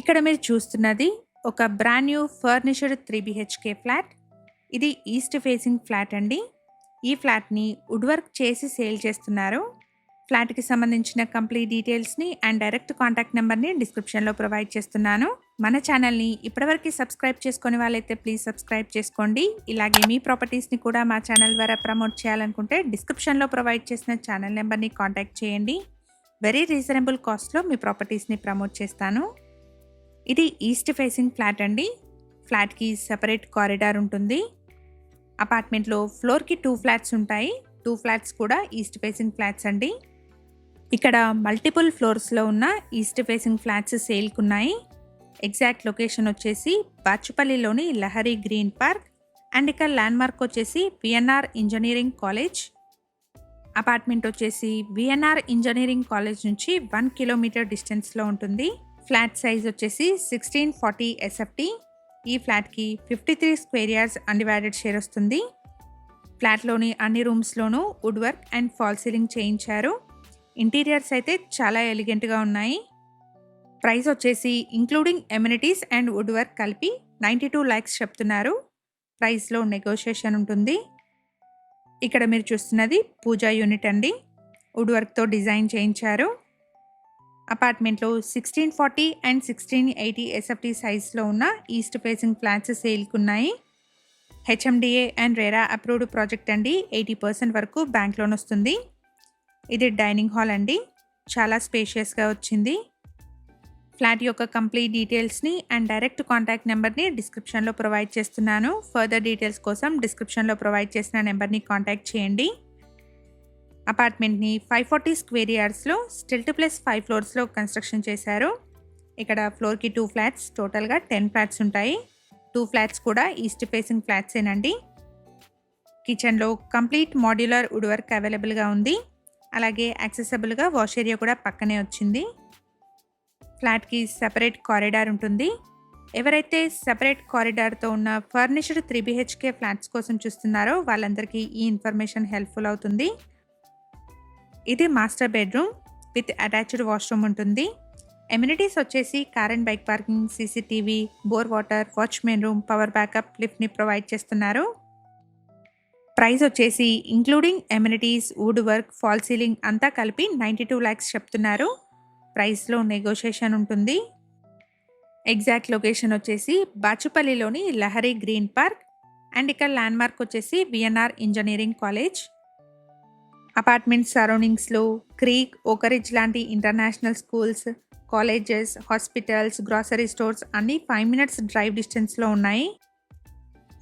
ఇక్కడ మీరు చూస్తున్నది ఒక brand new furnished 3 BHK flat. ఇది ఈస్ట్ ఫేసింగ్ ఫ్లాట్ అండి. ఈ ఫ్లాట్‌ని వుడ్ వర్క్ చేసి సేల్ చేస్తున్నారు. ఫ్లాట్‌కి సంబంధించిన కంప్లీట్ డీటెయిల్స్‌ని అండ్ డైరెక్ట్ కాంటాక్ట్ నెంబర్‌ని డిస్క్రిప్షన్‌లో ప్రొవైడ్ చేస్తున్నాను. మన ఛానల్‌ని ఇప్పటివరకు సబ్స్క్రైబ్ చేసుకొని వాళ్ళైతే ప్లీజ్ సబ్స్క్రైబ్ చేసుకోండి. ఇలాగే మీ ప్రాపర్టీస్‌ని కూడా మా ఛానల్ ద్వారా ప్రమోట్ చేయాలనుకుంటే డిస్క్రిప్షన్‌లో ప్రొవైడ్ చేసిన ఛానల్ నెంబర్‌ని కాంటాక్ట్ చేయండి. వెరీ రీజనబుల్ కాస్ట్‌లో మీ ప్రాపర్టీస్‌ని ప్రమోట్ చేస్తాను. ఇది ఈస్ట్ ఫేసింగ్ ఫ్లాట్ అండి. ఫ్లాట్‌కి సెపరేట్ కారిడార్ ఉంటుంది. అపార్ట్మెంట్లో ఫ్లోర్‌కి 2 ఫ్లాట్స్ ఉంటాయి. 2 ఫ్లాట్స్ కూడా ఈస్ట్ ఫేసింగ్ ఫ్లాట్స్ అండి. ఇక్కడ మల్టిపుల్ ఫ్లోర్స్లో ఉన్న ఈస్ట్ ఫేసింగ్ ఫ్లాట్స్ సేల్కి ఉన్నాయి. ఎగ్జాక్ట్ లొకేషన్ వచ్చేసి బాచుపల్లిలోని లహరి గ్రీన్ పార్క్ అండ్ ఇక్కడ ల్యాండ్మార్క్ వచ్చేసి విఎన్ఆర్ ఇంజనీరింగ్ కాలేజ్. అపార్ట్మెంట్ వచ్చేసి విఎన్ఆర్ ఇంజనీరింగ్ కాలేజ్ నుంచి 1 కిలోమీటర్ డిస్టెన్స్లో ఉంటుంది. ఫ్లాట్ సైజ్ వచ్చేసి 1640 ఎస్ఎఫ్టీ. ఈ ఫ్లాట్కి 53 స్క్వేర్ యార్డ్స్ అన్డివైడెడ్ షేర్ వస్తుంది. ఫ్లాట్లోని అన్ని రూమ్స్లోనూ wood work and fall ceiling చేయించారు. ఇంటీరియర్స్ అయితే చాలా ఎలిగెంట్గా ఉన్నాయి. ప్రైస్ వచ్చేసి including amenities and wood work కలిపి 92 lakhs చెప్తున్నారు. ప్రైస్లో నెగోషియేషన్ ఉంటుంది. ఇక్కడ మీరు చూస్తున్నది పూజా యూనిట్ అండి. వుడ్ వర్క్తో డిజైన్ చేయించారు. అపార్ట్మెంట్లో 1640 అండ్ 1680 ఎస్ఎఫ్టీ సైజ్లో ఉన్న ఈస్ట్ ఫేసింగ్ ఫ్లాట్స్ సేల్కి ఉన్నాయి. HMDA and RERA approved project అండి. 80% వరకు బ్యాంక్ లోన్ వస్తుంది. ఇది డైనింగ్ హాల్ అండి. చాలా స్పేషియస్గా వచ్చింది. ఫ్లాట్ యొక్క కంప్లీట్ డీటెయిల్స్ని అండ్ డైరెక్ట్ కాంటాక్ట్ నెంబర్ని డిస్క్రిప్షన్లో ప్రొవైడ్ చేస్తున్నాను. ఫర్దర్ డీటెయిల్స్ కోసం డిస్క్రిప్షన్లో ప్రొవైడ్ చేసిన నెంబర్ని కాంటాక్ట్ చేయండి. అపార్ట్మెంట్ని 540 స్క్వేర్ యార్డ్స్లో స్టిల్ట్ ప్లస్ 5 ఫ్లోర్స్లో కన్స్ట్రక్షన్ చేశారు. ఇక్కడ ఫ్లోర్కి 2 ఫ్లాట్స్, టోటల్గా 10 ఫ్లాట్స్ ఉంటాయి. 2 ఫ్లాట్స్ కూడా ఈస్ట్ ఫేసింగ్ ఫ్లాట్సేనండి. కిచెన్లో కంప్లీట్ మాడ్యులర్ వుడ్ వర్క్ అవైలబుల్గా ఉంది. అలాగే యాక్సెసబుల్గా వాష్ ఏరియా కూడా పక్కనే వచ్చింది. ఫ్లాట్కి సెపరేట్ కారిడార్ ఉంటుంది. ఎవరైతే సెపరేట్ కారిడార్తో ఉన్న ఫర్నిష్డ్ 3 బిహెచ్కే ఫ్లాట్స్ కోసం చూస్తున్నారో వాళ్ళందరికీ ఈ ఇన్ఫర్మేషన్ హెల్ప్ఫుల్ అవుతుంది. ఇది master bedroom with attached washroom ఉంటుంది. ఎమ్యూనిటీస్ వచ్చేసి car and bike parking, CCTV, bore water, watchman room, power backup, లిఫ్ట్ని ప్రొవైడ్ చేస్తున్నారు. ప్రైస్ వచ్చేసి including amenities, wood work, fall ceiling అంతా కలిపి 92 lakhs చెప్తున్నారు. ప్రైస్లో నెగోషియేషన్ ఉంటుంది. ఎగ్జాక్ట్ లొకేషన్ వచ్చేసి బాచుపల్లిలోని లహరి గ్రీన్ పార్క్ అండ్ ఇక్కడ ల్యాండ్మార్క్ వచ్చేసి విఎన్ఆర్ ఇంజనీరింగ్ కాలేజ్. అపార్ట్మెంట్ సరౌండింగ్స్లో క్రీక్, ఓకరిజ్ లాంటి international schools, colleges, hospitals, grocery stores అన్నీ 5 minutes డ్రైవ్ డిస్టెన్స్లో ఉన్నాయి.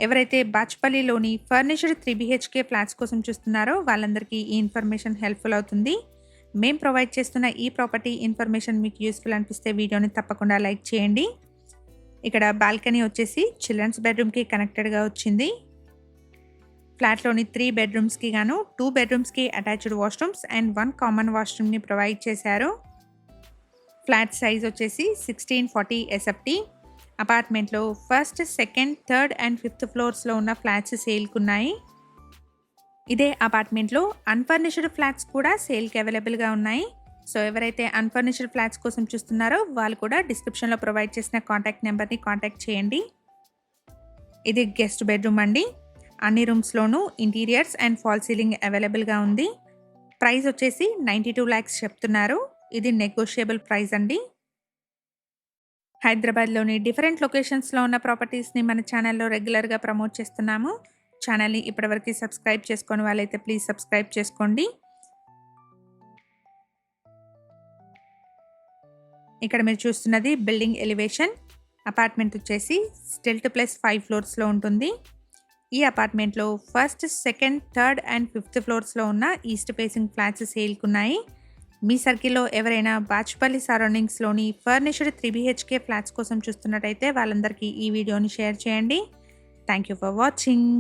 ఎవరైతే బాచుపల్లిలోని ఫర్నిష్డ్ 3 బిహెచ్కే ఫ్లాట్స్ కోసం చూస్తున్నారో వాళ్ళందరికీ ఈ ఇన్ఫర్మేషన్ హెల్ప్ఫుల్ అవుతుంది. మేము ప్రొవైడ్ చేస్తున్న ఈ ప్రాపర్టీ ఇన్ఫర్మేషన్ మీకు యూస్ఫుల్ అనిపిస్తే వీడియోని తప్పకుండా లైక్ చేయండి. ఇక్కడ బాల్కనీ వచ్చేసి చిల్డ్రన్స్ బెడ్రూమ్కి కనెక్టెడ్గా వచ్చింది. ఫ్లాట్లోని 3 బెడ్రూమ్స్కి గాను 2 బెడ్రూమ్స్కి అటాచ్డ్ వాష్రూమ్స్ అండ్ 1 కామన్ వాష్రూమ్ని ప్రొవైడ్ చేశారు. ఫ్లాట్ సైజ్ వచ్చేసి 1640 ఎస్ఎఫ్టీ. అపార్ట్మెంట్లో first, second, third and 5th ఫ్లోర్స్లో ఉన్న ఫ్లాట్స్ సేల్కి ఉన్నాయి. ఇదే అపార్ట్మెంట్లో అన్ఫర్నిష్డ్ ఫ్లాట్స్ కూడా సేల్కి అవైలబుల్గా ఉన్నాయి. సో ఎవరైతే అన్ఫర్నిష్డ్ ఫ్లాట్స్ కోసం చూస్తున్నారో వాళ్ళు కూడా డిస్క్రిప్షన్లో ప్రొవైడ్ చేసిన కాంటాక్ట్ నెంబర్ని కాంటాక్ట్ చేయండి. ఇది గెస్ట్ బెడ్రూమ్ అండి. అన్ని రూమ్స్లోనూ ఇంటీరియర్స్ అండ్ ఫాల్ సీలింగ్ అవైలబుల్గా ఉంది. ప్రైస్ వచ్చేసి 92 lakhs చెప్తున్నారు. ఇది నెగోషియబుల్ ప్రైస్ అండి. హైదరాబాద్లోని డిఫరెంట్ లొకేషన్స్లో ఉన్న ప్రాపర్టీస్ని మన ఛానల్లో రెగ్యులర్గా ప్రమోట్ చేస్తున్నాము. ఛానల్ని ఇప్పటివరకు సబ్స్క్రైబ్ చేసుకొని వాళ్ళైతే ప్లీజ్ సబ్స్క్రైబ్ చేసుకోండి. ఇక్కడ మీరు చూస్తున్నది బిల్డింగ్ ఎలివేషన్. అపార్ట్మెంట్ వచ్చేసి స్టిల్ట్ ప్లస్ 5 ఫ్లోర్స్లో ఉంటుంది. ఈ అపార్ట్మెంట్లో first, second, third and 5th ఫ్లోర్స్లో ఉన్న ఈస్ట్ ఫేసింగ్ ఫ్లాట్స్ సేల్కి ఉన్నాయి. మీ సర్కిల్లో ఎవరైనా బాచుపల్లి సరౌండింగ్స్లోని ఫర్నిష్డ్ 3 బిహెచ్కే ఫ్లాట్స్ కోసం చూస్తున్నట్టయితే వాళ్ళందరికీ ఈ వీడియోని షేర్ చేయండి. Thank you for watching.